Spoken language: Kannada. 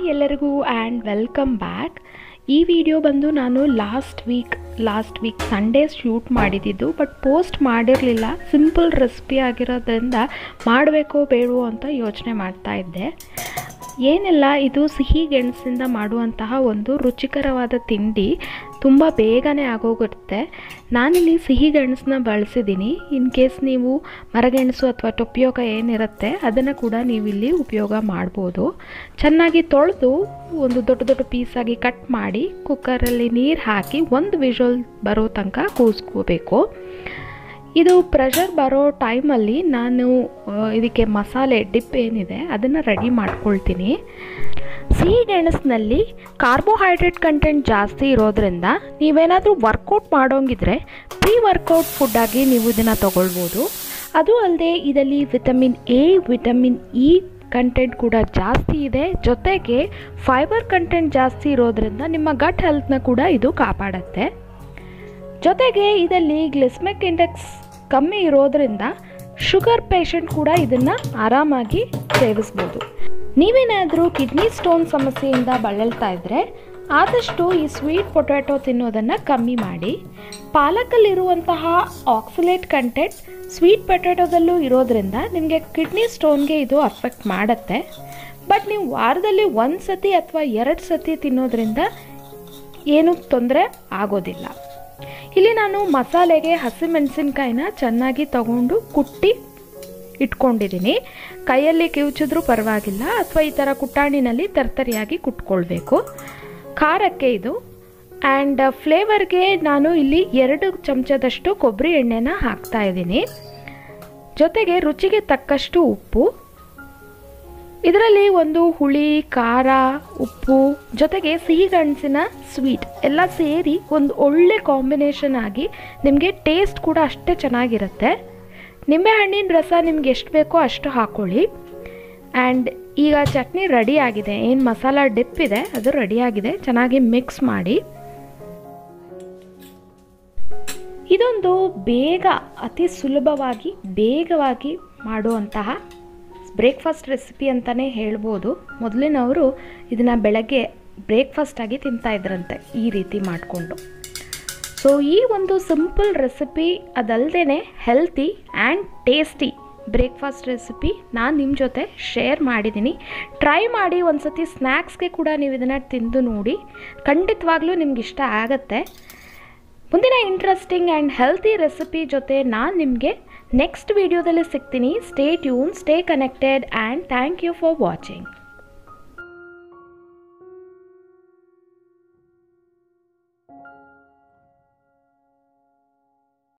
ಹಾಯ್ ಎಲ್ಲರಿಗೂ ಆ್ಯಂಡ್ ವೆಲ್ಕಮ್ ಬ್ಯಾಕ್. ಈ ವಿಡಿಯೋ ಬಂದು ನಾನು ಲಾಸ್ಟ್ ವೀಕ್ ಸಂಡೇ ಶೂಟ್ ಮಾಡಿದ್ದು, ಬಟ್ ಪೋಸ್ಟ್ ಮಾಡಿರಲಿಲ್ಲ. ಸಿಂಪಲ್ ರೆಸಿಪಿ ಆಗಿರೋದ್ರಿಂದ ಮಾಡಬೇಕೋ ಬೇಡವೋ ಅಂತ ಯೋಚನೆ ಮಾಡ್ತಾ ಇದ್ದೆ. ಏನೆಲ್ಲ ಇದು ಸಿಹಿ ಗೆಣಸಿಂದ ಮಾಡುವಂತಹ ಒಂದು ರುಚಿಕರವಾದ ತಿಂಡಿ, ತುಂಬ ಬೇಗನೆ ಆಗೋಗುತ್ತೆ. ನಾನಿಲ್ಲಿ ಸಿಹಿ ಗೆಣಸನ್ನ ಬಳಸಿದ್ದೀನಿ. ಇನ್ ಕೇಸ್ ನೀವು ಮರಗೆಣಸು ಅಥವಾ ಟೊಪಿಯೋಕ ಏನಿರುತ್ತೆ ಅದನ್ನು ಕೂಡ ನೀವಿಲ್ಲಿ ಉಪಯೋಗ ಮಾಡ್ಬೋದು. ಚೆನ್ನಾಗಿ ತೊಳೆದು ಒಂದು ದೊಡ್ಡ ದೊಡ್ಡ ಪೀಸಾಗಿ ಕಟ್ ಮಾಡಿ ಕುಕ್ಕರಲ್ಲಿ ನೀರು ಹಾಕಿ ಒಂದು ವಿಷಲ್ ಬರೋ ತನಕ ಕೂಗಿಸ್ಕೋಬೇಕು. ಇದು ಪ್ರೆಷರ್ ಬರೋ ಟೈಮಲ್ಲಿ ನಾನು ಇದಕ್ಕೆ ಮಸಾಲೆ ಡಿಪ್ ಏನಿದೆ ಅದನ್ನು ರೆಡಿ ಮಾಡ್ಕೊಳ್ತೀನಿ. ಸಿಹಿ ಗೆಣಸಿನಲ್ಲಿ ಕಾರ್ಬೋಹೈಡ್ರೇಟ್ ಕಂಟೆಂಟ್ ಜಾಸ್ತಿ ಇರೋದ್ರಿಂದ ನೀವೇನಾದರೂ ವರ್ಕೌಟ್ ಮಾಡೋಂಗಿದ್ರೆ ಪ್ರೀ ವರ್ಕೌಟ್ ಫುಡ್ಡಾಗಿ ನೀವು ಇದನ್ನು ತಗೊಳ್ಬೋದು. ಅದು ಅಲ್ಲದೆ ಇದರಲ್ಲಿ vitamin A, vitamin E content ಕೂಡ ಜಾಸ್ತಿ ಇದೆ. ಜೊತೆಗೆ ಫೈಬರ್ ಕಂಟೆಂಟ್ ಜಾಸ್ತಿ ಇರೋದ್ರಿಂದ ನಿಮ್ಮ ಗಟ್ ಹೆಲ್ತ್ನ ಕೂಡ ಇದು ಕಾಪಾಡುತ್ತೆ. ಜೊತೆಗೆ ಇದರಲ್ಲಿ ಗ್ಲಿಸೆಮಿಕ್ ಇಂಡೆಕ್ಸ್ ಕಮ್ಮಿ ಇರೋದ್ರಿಂದ ಶುಗರ್ ಪೇಷಂಟ್ ಕೂಡ ಇದನ್ನು ಆರಾಮಾಗಿ ಸೇವಿಸ್ಬೋದು. ನೀವೇನಾದರೂ ಕಿಡ್ನಿ ಸ್ಟೋನ್ ಸಮಸ್ಯೆಯಿಂದ ಬಳಲ್ತಾ ಇದ್ದರೆ ಆದಷ್ಟು ಈ ಸ್ವೀಟ್ ಪೊಟ್ಯಾಟೊ ತಿನ್ನೋದನ್ನು ಕಮ್ಮಿ ಮಾಡಿ. ಪಾಲಕಲ್ಲಿರುವಂತಹ ಆಕ್ಸಲೇಟ್ ಕಂಟೆಂಟ್ ಸ್ವೀಟ್ ಪೊಟ್ಯಾಟೊದಲ್ಲೂ ಇರೋದ್ರಿಂದ ನಿಮಗೆ ಕಿಡ್ನಿ ಸ್ಟೋನ್ಗೆ ಇದು ಅಫೆಕ್ಟ್ ಮಾಡುತ್ತೆ. ಬಟ್ ನೀವು ವಾರದಲ್ಲಿ 1 ಸತಿ ಅಥವಾ 2 ಸತಿ ತಿನ್ನೋದ್ರಿಂದ ಏನೂ ತೊಂದರೆ ಆಗೋದಿಲ್ಲ. ಇಲ್ಲಿ ನಾನು ಮಸಾಲೆಗೆ ಹಸಿಮೆಣಸಿನ್ಕಾಯಿನ ಚೆನ್ನಾಗಿ ತಗೊಂಡು ಕುಟ್ಟಿ ಇಟ್ಕೊಂಡಿದ್ದೀನಿ. ಕೈಯಲ್ಲಿ ಕಿವುಚಿದ್ರೂ ಪರವಾಗಿಲ್ಲ, ಅಥವಾ ಈ ಥರ ಕುಟ್ಟಾಣಿನಲ್ಲಿ ತರ್ತರಿಯಾಗಿ ಕುಟ್ಕೊಳ್ಬೇಕು. ಖಾರಕ್ಕೆ ಇದು ಆ್ಯಂಡ್ ಫ್ಲೇವರ್ಗೆ ನಾನು ಇಲ್ಲಿ 2 ಚಮಚದಷ್ಟು ಕೊಬ್ಬರಿ ಎಣ್ಣೆನ ಹಾಕ್ತಾ ಇದ್ದೀನಿ. ಜೊತೆಗೆ ರುಚಿಗೆ ತಕ್ಕಷ್ಟು ಉಪ್ಪು. ಇದರಲ್ಲಿ ಒಂದು ಹುಳಿ, ಖಾರ, ಉಪ್ಪು ಜೊತೆಗೆ ಸಿಹಿಗೆಣಸಿನ ಸ್ವೀಟ್ ಎಲ್ಲ ಸೇರಿ ಒಂದು ಒಳ್ಳೆ ಕಾಂಬಿನೇಷನ್ ಆಗಿ ನಿಮಗೆ ಟೇಸ್ಟ್ ಕೂಡ ಅಷ್ಟೇ ಚೆನ್ನಾಗಿರುತ್ತೆ. ನಿಂಬೆಹಣ್ಣಿನ ರಸ ನಿಮ್ಗೆ ಎಷ್ಟು ಬೇಕೋ ಅಷ್ಟು ಹಾಕ್ಕೊಳ್ಳಿ. ಆ್ಯಂಡ್ ಈಗ ಚಟ್ನಿ ರೆಡಿ ಆಗಿದೆ. ಏನು ಮಸಾಲ ಡಿಪ್ ಇದೆ ಅದು ರೆಡಿಯಾಗಿದೆ. ಚೆನ್ನಾಗಿ ಮಿಕ್ಸ್ ಮಾಡಿ. ಇದೊಂದು ಅತಿ ಸುಲಭವಾಗಿ ಬೇಗವಾಗಿ ಮಾಡುವಂತಹ ಬ್ರೇಕ್ಫಾಸ್ಟ್ ರೆಸಿಪಿ ಅಂತಲೇ ಹೇಳ್ಬೋದು. ಮೊದಲಿನವರು ಇದನ್ನು ಬೆಳಗ್ಗೆ ಬ್ರೇಕ್ಫಾಸ್ಟಾಗಿ ತಿಂತಾಯಿದ್ರಂತೆ ಈ ರೀತಿ ಮಾಡಿಕೊಂಡು. ಸೊ ಈ ಒಂದು ಸಿಂಪಲ್ ರೆಸಿಪಿ ಅದಲ್ಲದೆ healthy and tasty breakfast recipe ನಾನು ನಿಮ್ಮ ಜೊತೆ ಶೇರ್ ಮಾಡಿದ್ದೀನಿ. ಟ್ರೈ ಮಾಡಿ. ಒಂದು ಸತಿ ಸ್ನ್ಯಾಕ್ಸ್ಗೆ ಕೂಡ ನೀವು ಇದನ್ನು ತಿಂದು ನೋಡಿ, ಖಂಡಿತವಾಗ್ಲೂ ನಿಮ್ಗೆ ಇಷ್ಟ ಆಗುತ್ತೆ. ಮುಂದಿನ ಇಂಟ್ರೆಸ್ಟಿಂಗ್ ಆ್ಯಂಡ್ ಹೆಲ್ತಿ ರೆಸಿಪಿ ಜೊತೆ ನಾನು ನಿಮಗೆ ನೆಕ್ಸ್ಟ್ ವಿಡಿಯೋದಲ್ಲಿ ಸಿಗ್ತೀನಿ. Stay tune, stay connected and thank you for watching.